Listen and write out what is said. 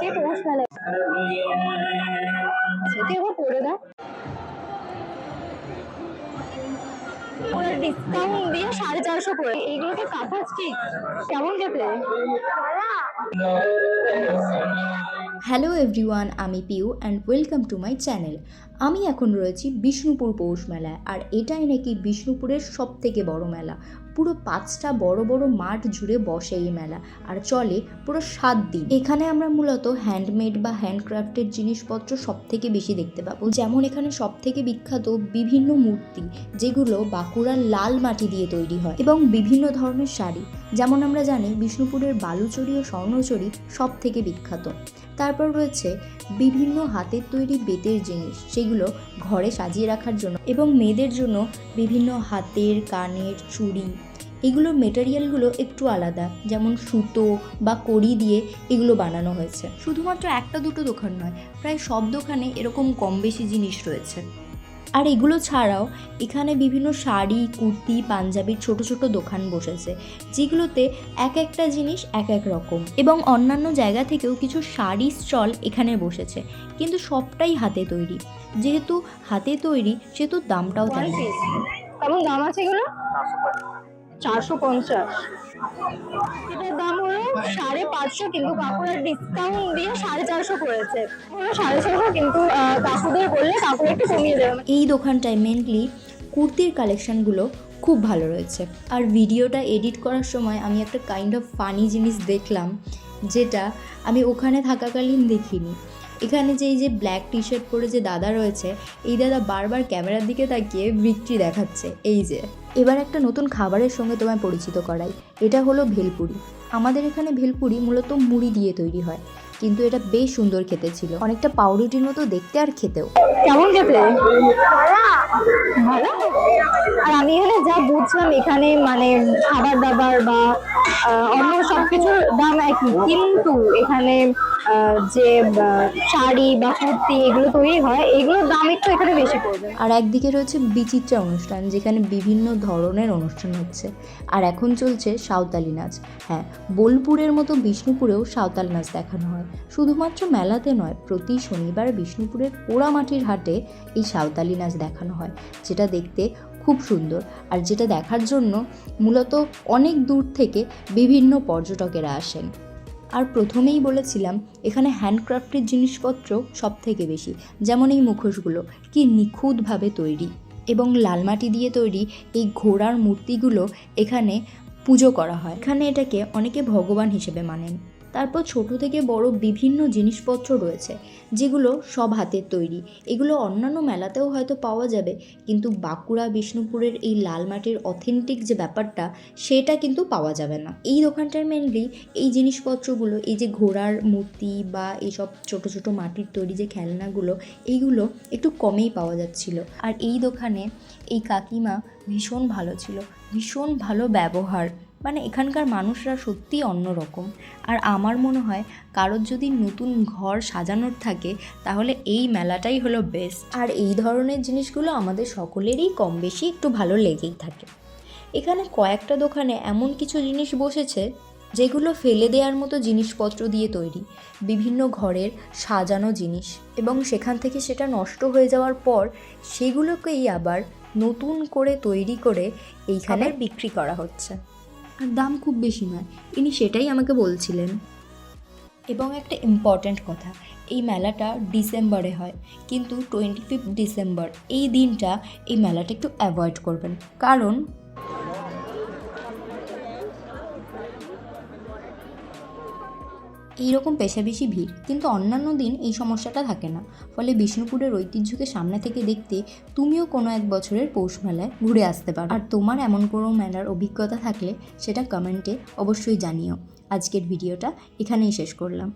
রয়েছে পৌষ মেলায়। সেটি একবার পড়ে দাও। পুরো ডিসকাউন্ট দিয়ে 450 করে। এইগুলো কি কাঁথা স্টিচ? কেমন খেতে? হ্যালো এভরিওয়ান, আমি Piu and welcome to my channel. আমি এখন রয়েছি বিষ্ণুপুর পৌষ মেলায়, আর এটাই নাকি বিষ্ণুপুরের সব থেকে বড় মেলা। পুরো 5টা বড় বড় মাঠ জুড়ে বসে এই মেলা, আর চলে পুরো 7 দিন। এখানে আমরা মূলত হ্যান্ডমেড বা হ্যান্ডক্রাফটের জিনিসপত্র সব থেকে বেশি দেখতে পাবো। যেমন এখানে সব থেকে বিখ্যাত বিভিন্ন মূর্তি, যেগুলো বাঁকুড়ার লাল মাটি দিয়ে তৈরি হয়, এবং বিভিন্ন ধরনের শাড়ি। যেমন আমরা জানি বিষ্ণুপুরের বালুচরী ও স্বর্ণচরী সব থেকে বিখ্যাত। তারপর রয়েছে বিভিন্ন হাতের তৈরি বেতের জিনিস, সেগুলো ঘরে সাজিয়ে রাখার জন্য, এবং মেয়েদের জন্য বিভিন্ন হাতের কানের চুড়ি। এগুলোর মেটেরিয়ালগুলো একটু আলাদা, যেমন সুতো বা কড়ি দিয়ে এগুলো বানানো হয়েছে। শুধুমাত্র একটা দুটো দোকান নয়, প্রায় সব দোকানে এরকম কম বেশি জিনিস রয়েছে। আর এগুলো ছাড়াও এখানে বিভিন্ন শাড়ি, কুর্তি, পাঞ্জাবির ছোট ছোট দোকান বসেছে, যেগুলোতে এক একটা জিনিস এক এক রকম। এবং অন্যান্য জায়গা থেকেও কিছু শাড়ি স্টল এখানে বসেছে, কিন্তু সবটাই হাতে তৈরি। যেহেতু হাতে তৈরি, সেহেতু দামটাও তেমন। কেমন দাম আছে এগুলো? 450। এটার দাম হলো 550, কিন্তু কাকুরা ডিসকাউন্ট দিয়ে 450 করেছে। হলো 650, কিন্তু কাকুদের বললে কাকুরা একটু কমিয়ে দেবে। এই দোকানটায় মেনলি কুর্তির কালেকশনগুলো খুব ভালো রয়েছে। আর ভিডিওটা এডিট করার সময় আমি একটা কাইন্ড অফ ফানি জিনিস দেখলাম, যেটা আমি ওখানে থাকাকালীন দেখিনি। এখানে যে এই যে ব্ল্যাক টি শার্ট পরে যে দাদা রয়েছে, এই দাদা বারবার ক্যামেরার দিকে তাকিয়ে বিক্রি দেখাচ্ছে। এই যে এবার একটা নতুন খাবারের সঙ্গে তোমায় পরিচিত করাই, এটা হলো ভেলপুরি। আমাদের এখানে ভেলপুরি মূলত মুড়ি দিয়ে তৈরি হয়, কিন্তু এটা বেশ সুন্দর খেতে ছিল, অনেকটা পাউরুটির মতো দেখতে আর খেতেও। কেমন খেতে? ভালো। আর আমি এখানে যা বুঝলাম, এখানে মানে খাবার দাবার বা অন্য সবকিছুর দাম একই, কিন্তু এখানে যে শাড়ি বা কুর্তি এগুলো তৈরি হয়, এগুলোর দাম একটু এখানে বেশি পড়বে। আর একদিকে রয়েছে বিচিত্রা অনুষ্ঠান, যেখানে বিভিন্ন ধরনের অনুষ্ঠান হচ্ছে। আর এখন চলছে সাঁওতালি নাচ। হ্যাঁ, বোলপুরের মতো বিষ্ণুপুরেও সাঁওতাল নাচ দেখানো হয়। শুধুমাত্র মেলাতে নয়, প্রতি শনিবার বিষ্ণুপুরের পোড়ামাটির হাটে এই সাঁওতালি নাচ দেখানো হয়, যেটা দেখতে খুব সুন্দর, আর যেটা দেখার জন্য মূলত অনেক দূর থেকে বিভিন্ন পর্যটকেরা আসেন। আর প্রথমেই বলেছিলাম, এখানে হ্যান্ডক্রাফটের জিনিসপত্র সব থেকে বেশি। যেমন এই মুখোশগুলো কি নিখুঁতভাবে তৈরি, এবং লাল মাটি দিয়ে তৈরি এই ঘোড়ার মূর্তিগুলো এখানে পুজো করা হয়। এখানে এটাকে অনেকে ভগবান হিসেবে মানেন। তারপর ছোট থেকে বড় বিভিন্ন জিনিসপত্র রয়েছে, যেগুলো সব হাতের তৈরি। এগুলো অন্যান্য মেলাতেও হয়তো পাওয়া যাবে, কিন্তু বাঁকুড়া বিষ্ণুপুরের এই লাল মাটির অথেন্টিক যে ব্যাপারটা, সেটা কিন্তু পাওয়া যাবে না। এই দোকানটার মেনলি এই জিনিসপত্রগুলো, এই যে ঘোড়ার মূর্তি বা এইসব ছোট ছোট মাটির তৈরি যে খেলনাগুলো, এইগুলো একটু কমেই পাওয়া যাচ্ছিল। আর এই দোকানে এই কাকিমা ভীষণ ভালো ছিল, ভীষণ ভালো ব্যবহার। মানে এখানকার মানুষরা সত্যিই অন্যরকম। আর আমার মনে হয় কারোর যদি নতুন ঘর সাজানোর থাকে, তাহলে এই মেলাটাই হলো বেস্ট। আর এই ধরনের জিনিসগুলো আমাদের সকলেরই কম বেশি একটু ভালো লেগেই থাকে। এখানে কয়েকটা দোকানে এমন কিছু জিনিস বসেছে, যেগুলো ফেলে দেওয়ার মতো জিনিসপত্র দিয়ে তৈরি, বিভিন্ন ঘরের সাজানো জিনিস, এবং সেখান থেকে সেটা নষ্ট হয়ে যাওয়ার পর সেগুলোকেই আবার নতুন করে তৈরি করে এইখানে বিক্রি করা হচ্ছে। আর দাম খুব বেশি নয়, ইনি সেটাই আমাকে বলছিলেন। এবং একটা ইম্পর্ট্যান্ট কথা, এই মেলাটা ডিসেম্বরে হয়, কিন্তু 25 ডিসেম্বর এই দিনটা এই মেলাটা একটু অ্যাভয়েড করবেন, কারণ এইরকম পেশাবেশি ভিড়। কিন্তু অন্যান্য দিন এই সমস্যাটা থাকে না, ফলে বিষ্ণুপুরের ঐতিহ্যকে সামনে থেকে দেখতে তুমিও কোনো এক বছরের পৌষ মেলায় ঘুরে আসতে পারো। আর তোমার এমন কোনো মেলার অভিজ্ঞতা থাকলে সেটা কমেন্টে অবশ্যই জানিও। আজকের ভিডিওটা এখানেই শেষ করলাম।